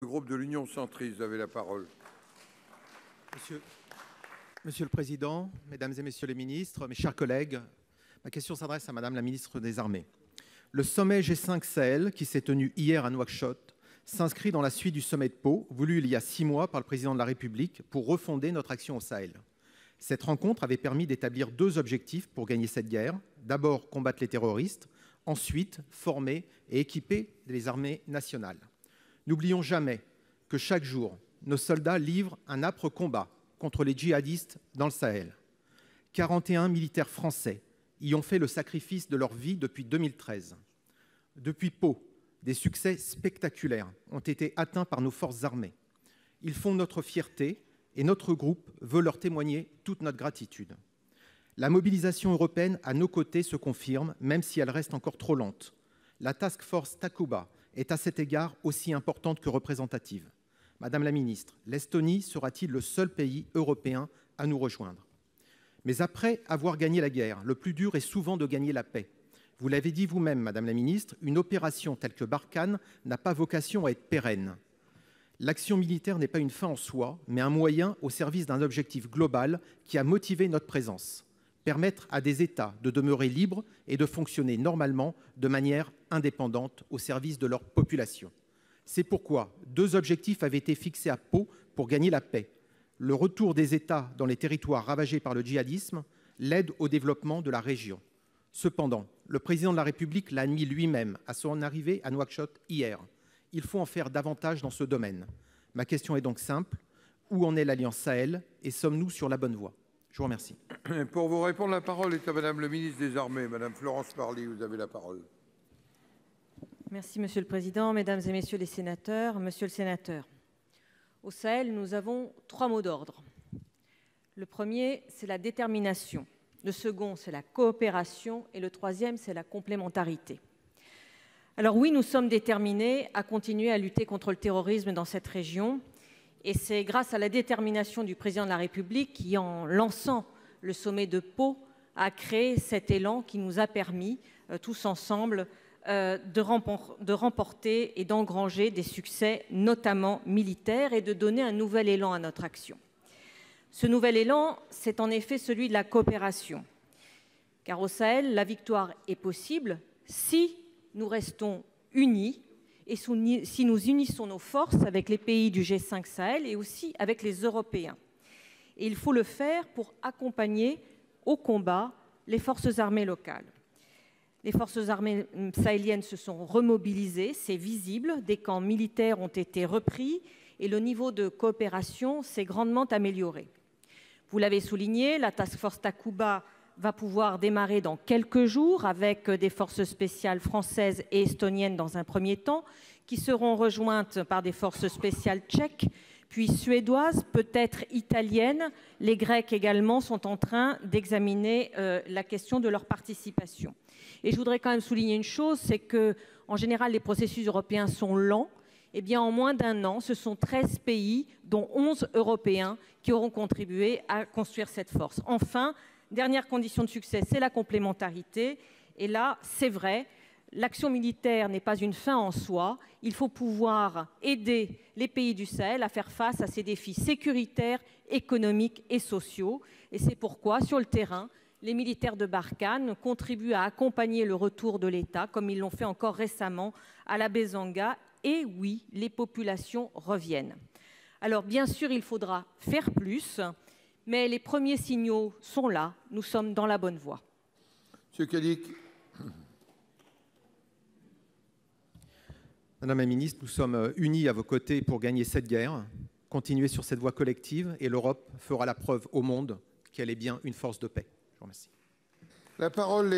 Le groupe de l'Union centriste, vous avez la parole. Monsieur le Président, Mesdames et Messieurs les ministres, mes chers collègues, ma question s'adresse à Madame la ministre des Armées. Le sommet G5 Sahel, qui s'est tenu hier à Nouakchott, s'inscrit dans la suite du sommet de Pau, voulu il y a 6 mois par le Président de la République pour refonder notre action au Sahel. Cette rencontre avait permis d'établir 2 objectifs pour gagner cette guerre. D'abord, combattre les terroristes. Ensuite, former et équiper les armées nationales. N'oublions jamais que chaque jour, nos soldats livrent un âpre combat contre les djihadistes dans le Sahel. 41 militaires français y ont fait le sacrifice de leur vie depuis 2013. Depuis Pau, des succès spectaculaires ont été atteints par nos forces armées. Ils font notre fierté et notre groupe veut leur témoigner toute notre gratitude. La mobilisation européenne à nos côtés se confirme, même si elle reste encore trop lente. La Task Force Takuba est à cet égard aussi importante que représentative. Madame la ministre, l'Estonie sera-t-il le seul pays européen à nous rejoindre? Mais après avoir gagné la guerre, le plus dur est souvent de gagner la paix. Vous l'avez dit vous-même, Madame la ministre, une opération telle que Barkhane n'a pas vocation à être pérenne. L'action militaire n'est pas une fin en soi, mais un moyen au service d'un objectif global qui a motivé notre présence. Permettre à des États de demeurer libres et de fonctionner normalement de manière indépendante au service de leur population. C'est pourquoi 2 objectifs avaient été fixés à Pau pour gagner la paix. Le retour des États dans les territoires ravagés par le djihadisme, l'aide au développement de la région. Cependant, le Président de la République l'a admis lui-même à son arrivée à Nouakchott hier. Il faut en faire davantage dans ce domaine. Ma question est donc simple. Où en est l'Alliance Sahel et sommes-nous sur la bonne voie? Je vous remercie. Pour vous répondre, la parole est à Madame le ministre des Armées. Madame Florence Parly, vous avez la parole. Merci Monsieur le Président, Mesdames et Messieurs les sénateurs. Monsieur le sénateur, au Sahel, nous avons 3 mots d'ordre. Le premier, c'est la détermination. Le second, c'est la coopération. Et le troisième, c'est la complémentarité. Alors oui, nous sommes déterminés à continuer à lutter contre le terrorisme dans cette région. Et c'est grâce à la détermination du Président de la République qui, en lançant le sommet de Pau, a créé cet élan qui nous a permis, tous ensemble, de remporter et d'engranger des succès, notamment militaires, et de donner un nouvel élan à notre action. Ce nouvel élan, c'est en effet celui de la coopération. Car au Sahel, la victoire est possible si nous restons unis et si nous unissons nos forces avec les pays du G5 Sahel et aussi avec les Européens. Et il faut le faire pour accompagner au combat les forces armées locales. Les forces armées sahéliennes se sont remobilisées, c'est visible, des camps militaires ont été repris et le niveau de coopération s'est grandement amélioré. Vous l'avez souligné, la Task Force Takuba va pouvoir démarrer dans quelques jours avec des forces spéciales françaises et estoniennes dans un premier temps, qui seront rejointes par des forces spéciales tchèques, puis suédoises, peut-être italiennes. Les Grecs également sont en train d'examiner la question de leur participation. Et je voudrais quand même souligner une chose, c'est qu'en général, les processus européens sont lents. Eh bien, en moins d'1 an, ce sont 13 pays, dont 11 Européens, qui auront contribué à construire cette force. Enfin, dernière condition de succès, c'est la complémentarité. Et là, c'est vrai, l'action militaire n'est pas une fin en soi. Il faut pouvoir aider les pays du Sahel à faire face à ces défis sécuritaires, économiques et sociaux. Et c'est pourquoi, sur le terrain, les militaires de Barkhane contribuent à accompagner le retour de l'État, comme ils l'ont fait encore récemment à la Bezanga. Et oui, les populations reviennent. Alors, bien sûr, il faudra faire plus. Mais les premiers signaux sont là. Nous sommes dans la bonne voie. Monsieur Cadic. Madame la ministre, nous sommes unis à vos côtés pour gagner cette guerre, continuer sur cette voie collective et l'Europe fera la preuve au monde qu'elle est bien une force de paix. Je vous remercie. La parole est